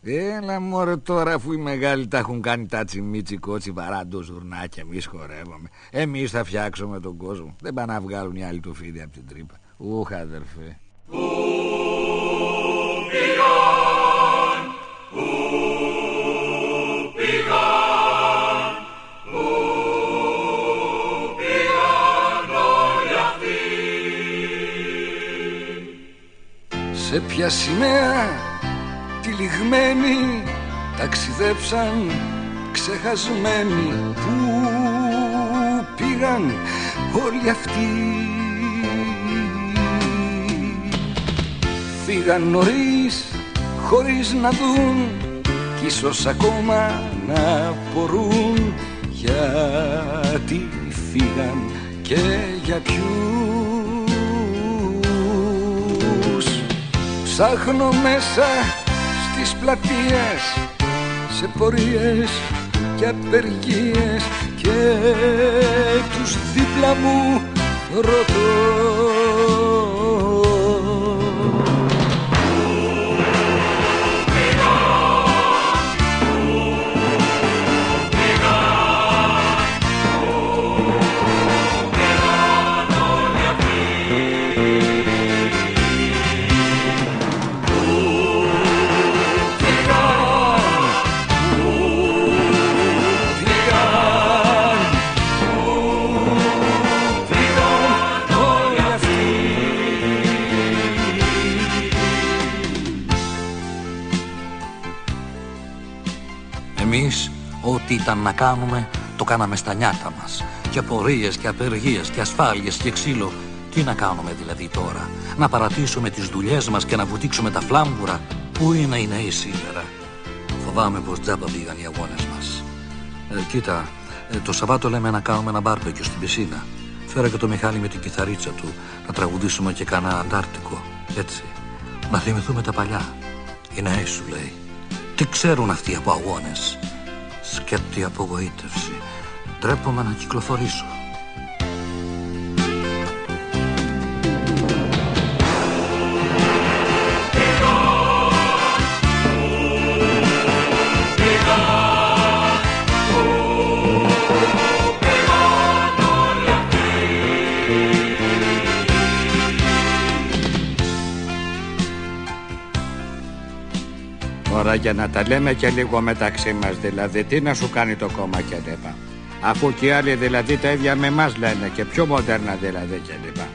Έλα μωρέ τώρα, αφού οι μεγάλοι τα έχουν κάνει τα τσιμίτσι κότσι βαράντο ζουρνάκια, εμείς χορεύουμε. Εμείς θα φτιάξουμε τον κόσμο. Δεν πάνε να βγάλουν οι άλλοι το φίδι από την τρύπα. Ούχ αδερφέ. Σε ποια σημαία τυλιγμένοι ταξιδέψαν ξεχασμένοι? Πού πήγαν όλοι αυτοί? Φύγαν νωρίς χωρίς να δουν κι ίσως ακόμα να απορούν γιατί φύγαν και για ποιους. Ψάχνω μέσα στις πλατείες, σε πορείες και απεργίες και τους δίπλα μου ρωτώ. Εμείς ό,τι ήταν να κάνουμε το κάναμε στα νιάτα μας. Και πορείες και απεργίες και ασφάλειες και ξύλο. Τι να κάνουμε δηλαδή τώρα? Να παρατήσουμε τις δουλειές μας και να βουτήξουμε τα φλάμπουρα? Πού είναι οι νέοι σήμερα? Φοβάμαι πως τζάμπα πήγαν οι αγώνες μας. Κοίτα, το Σαββάτο λέμε να κάνουμε ένα μπάρμπεκιου στην πισίνα. Φέρα και το Μιχάλη με την κιθαρίτσα του να τραγουδήσουμε και κανένα αντάρτικο. Έτσι, να θυμηθούμε τα παλιά. Οι νέοι σου λέει. Τι ξέρουν αυτοί από αγώνες? Σκέπτη απογοήτευση. Ντρέπομαι να κυκλοφορήσω. Τώρα για να τα λέμε και λίγο μεταξύ μας, δηλαδή τι να σου κάνει το κόμμα και λοιπά. Αφού και οι άλλοι δηλαδή τα ίδια με εμάς λένε και πιο μοντέρνα δηλαδή και λοιπά.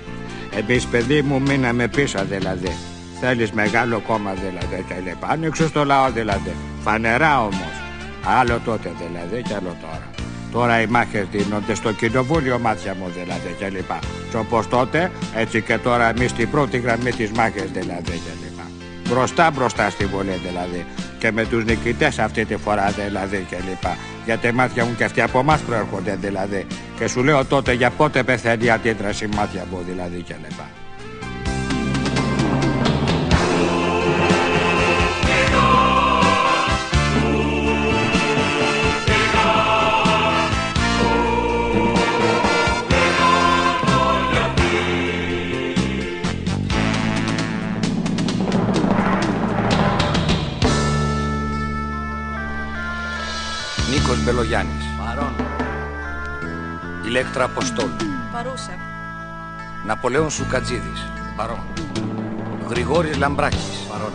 Εμείς παιδί μου μείναμε πίσω δηλαδή. Θέλεις μεγάλο κόμμα δηλαδή και λοιπά. Άνοιξε το λαό δηλαδή. Φανερά όμως. Άλλο τότε δηλαδή και άλλο τώρα. Τώρα οι μάχες δίνονται στο κοινοβούλιο, μάτια μου δηλαδή και λοιπά. Και όπως τότε έτσι και τώρα εμείς στην πρώτη γραμμή της μάχης δηλαδή και λοιπά. Μπροστά στη Βουλή δηλαδή. Και με τους νικητές αυτή τη φορά δηλαδή και λοιπά. Γιατί μάτια μου και αυτοί από εμάς προέρχονται δηλαδή. Και σου λέω τότε για πότε πεθαίνει η αντίδραση μάτια μου δηλαδή και λοιπά. Νίκος Μπελογιάννης. Παρόν. Ηλέκτρα Αποστόλου. Παρούσα. Ναπολέων Σουκατζίδης. Παρόν. Γρηγόρης Λαμπράκης. Παρόν.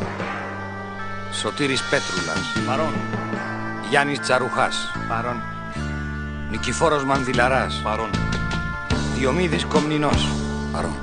Σωτήρης Πέτρουλας. Παρόν. Γιάννης Τσαρουχάς. Παρόν. Νικηφόρος Μανδυλαράς. Παρόν. Διομήδης Κομνηνός. Παρόν.